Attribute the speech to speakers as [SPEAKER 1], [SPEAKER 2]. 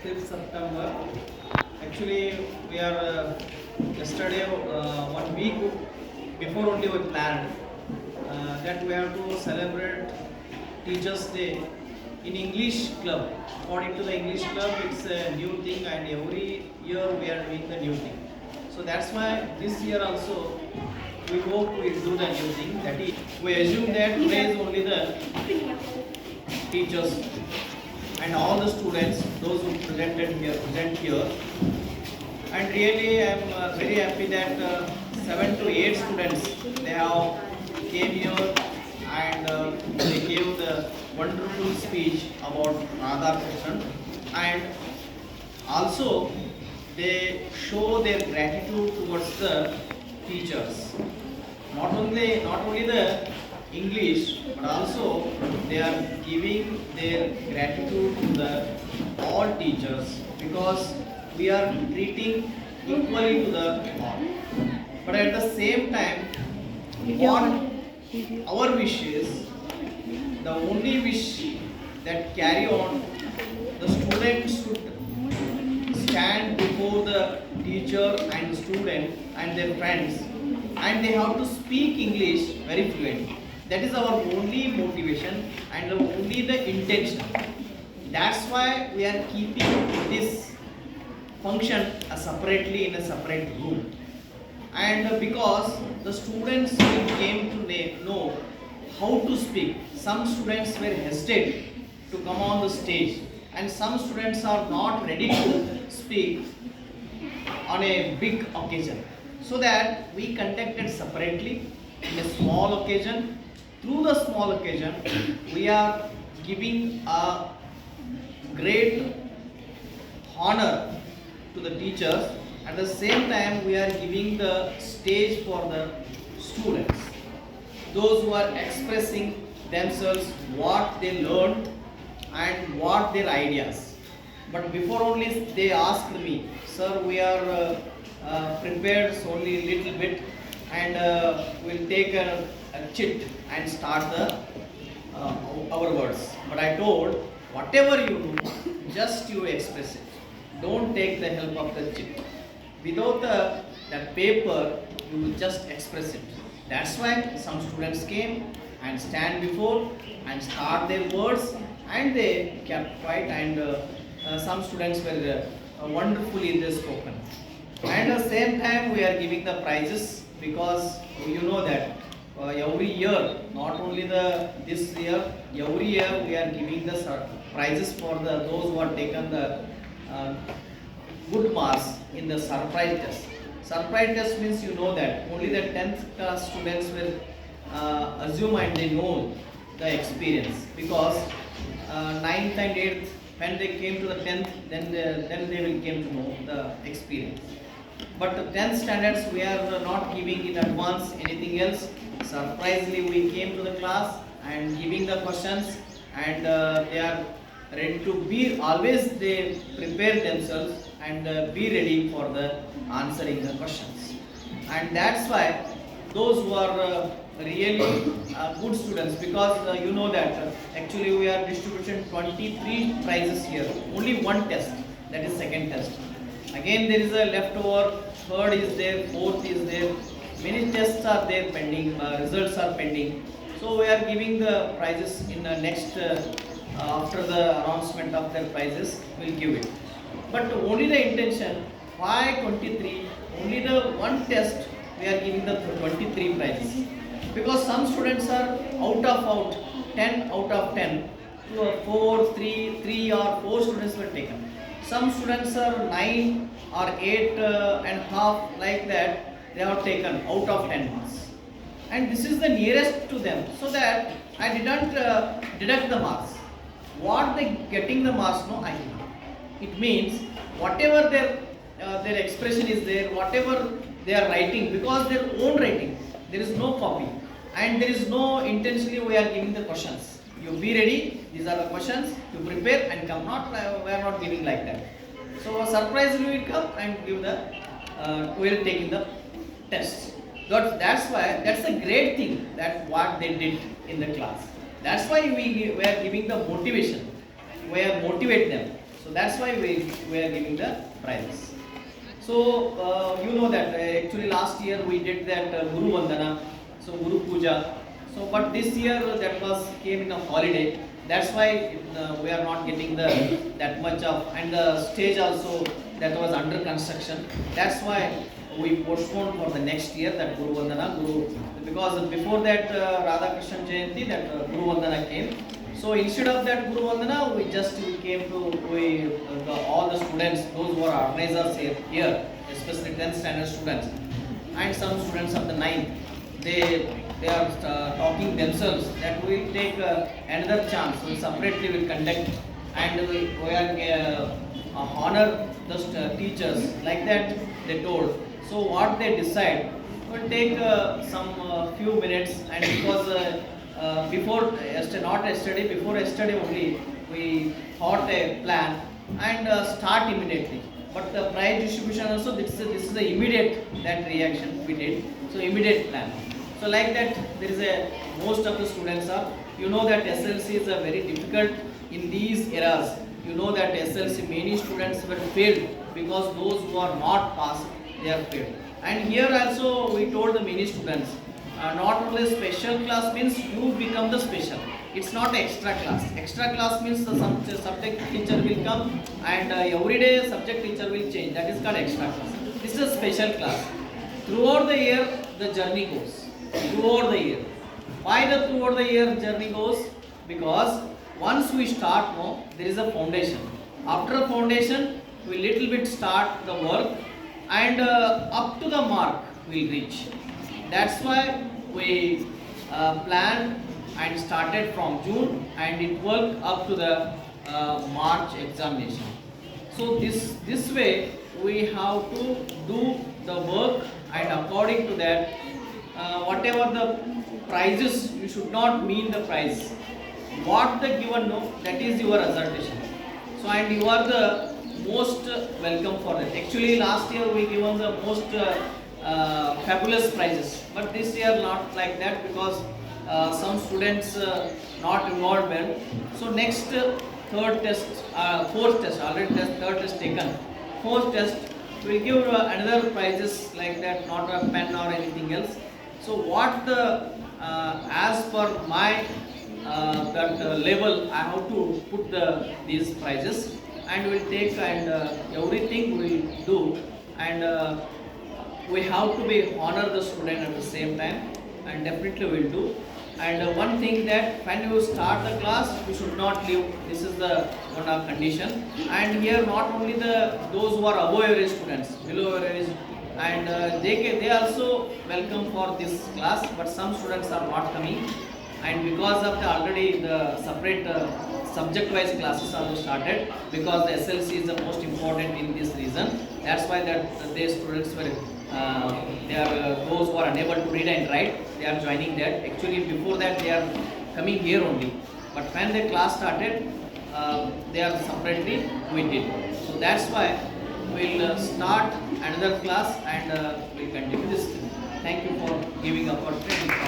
[SPEAKER 1] 5th September. Actually, we are yesterday, 1 week before only we planned that we have to celebrate Teachers' Day in English Club. According to the English Club, it's a new thing, and every year we are doing the new thing. So that's why this year also we hope we do the new thing. That is, we assume that today is only the teachers and all the students, those who present here. And really, I am very happy that 7 to 8 students they have came here and they gave the wonderful speech about Radhakrishnan, and also they show their gratitude towards the teachers. Not only the English, but also they are giving their gratitude to the all teachers, because we are treating equally to the all. But at the same time, what our wish is, the only wish that carry on, the students should stand before the teacher and student and their friends, and they have to speak English very fluently. That is our only motivation and only the intention. That's why we are keeping this function separately in a separate room. And because the students will came to know how to speak. Some students were hesitant to come on the stage, and some students are not ready to speak on a big occasion. So that we conducted separately in a small occasion. Through the small occasion, we are giving a great honor to the teachers. At the same time, we are giving the stage for the students, those who are expressing themselves, what they learned and what their ideas. But before only they asked me, sir, we are prepared only little bit, and we'll take a chit and start the our words. But I told, whatever you do, just you express it. Don't take the help of the chit. Without that paper, you will just express it. That's why some students came and stand before and start their words, and they kept quiet, and some students were wonderfully they spoken. And at the same time, we are giving the prizes, because you know that every year, not only this year, every year we are giving the prizes for those who are taken the good marks in the surprise test. Surprise test means, you know that only the 10th class students will assume and they know the experience, because 9th and 8th, when they came to the 10th, then they will came to know the experience. But the 10th standards, we are not giving in advance anything else. Surprisingly, we came to the class and giving the questions, and they are ready to be, always they prepare themselves and be ready for the answering the questions. And that's why those who are really good students, because you know that actually we are distributing 23 prizes here, only one test, that is second test. Again there is a leftover, third is there, fourth is there, many tests are there pending, results are pending. So we are giving the prizes in the next after the announcement of their prizes, we'll give it. But only the intention, why 23? Only the one test we are giving the 23 prizes. Because some students are out, 10 out of 10, 4, 3 or 4 students were taken. Some students are 9 or 8 and half, like that, they have taken out of 10 marks. And this is the nearest to them, so that I didn't deduct the marks. What they getting the marks, no, I did not. It means whatever their expression is there, whatever they are writing, because their own writing, there is no copy, and there is no intentionally we are giving the questions. You be ready, these are the questions, you prepare and come. Not we are not giving like that. So surprisingly we will come and give the we will take in the test. That's why that's a great thing that what they did in the class. That's why we are giving the motivation. We are motivate them. So So that's why we are giving the prizes. So you know that actually last year we did that Guru Vandana, so Guru Puja. So but this year that was came in a holiday. That's why we are not getting the that much of, and the stage also that was under construction. That's why we postponed for the next year that Guru Vandana Guru, because before that Radha Krishnan Jayanti that Guru Vandana came. So instead of that Guru Vandana, we came to all the students, those who are organizers here, especially 10th standard students, and some students of the 9th. They are talking themselves that we will take another chance. We separately will conduct, and we are honor the teachers like that. They told. So what they decide, we'll take some few minutes, and because before yesterday, not yesterday, before yesterday only, we thought a plan and start immediately. But the prize distribution also, this is the immediate that reaction we did. So immediate plan. So like that, there is a most of the students are. You know that SLC is a very difficult in these eras. You know that SLC many students were failed because those who are not passed, they are failed. And here also we told the many students. Not only special class means you become the special. It's not extra class. Extra class means the subject teacher will come and every day subject teacher will change. That is called extra class. This is a special class. Throughout the year, the journey goes. Throughout the year. Why the throughout the year journey goes? Because once we start, no, there is a foundation. After a foundation, we little bit start the work, and up to the mark we will reach. That's why we planned and started from June, and it worked up to the March examination. So this way we have to do the work, and according to that, whatever the prizes, you should not mean the prize. What the given, no, that is your assertion. So and you are the most welcome for that. Actually last year we given the most fabulous prizes, but this year not like that, because some students not involved well. So next third test, fourth test, already third test taken. Fourth test we will give another prizes like that, not a pen or anything else. So what the as per my that level, I have to put these prizes, and we'll take, and everything we'll do, and we have to be honor the student at the same time, and definitely we'll do. And one thing that when you start the class, you should not leave. This is the one of condition. And here not only those who are above average students, below average, and they also welcome for this class, but some students are not coming, and because of the already the separate subject wise classes are started, because the SLC is the most important in this reason. That's why that these students were they are those who are unable to read and write, they are joining that. Actually before that they are coming here only, but when the class started, they are separately we did. So that's why we'll start another class, and we'll continue this. Thank you for giving opportunity.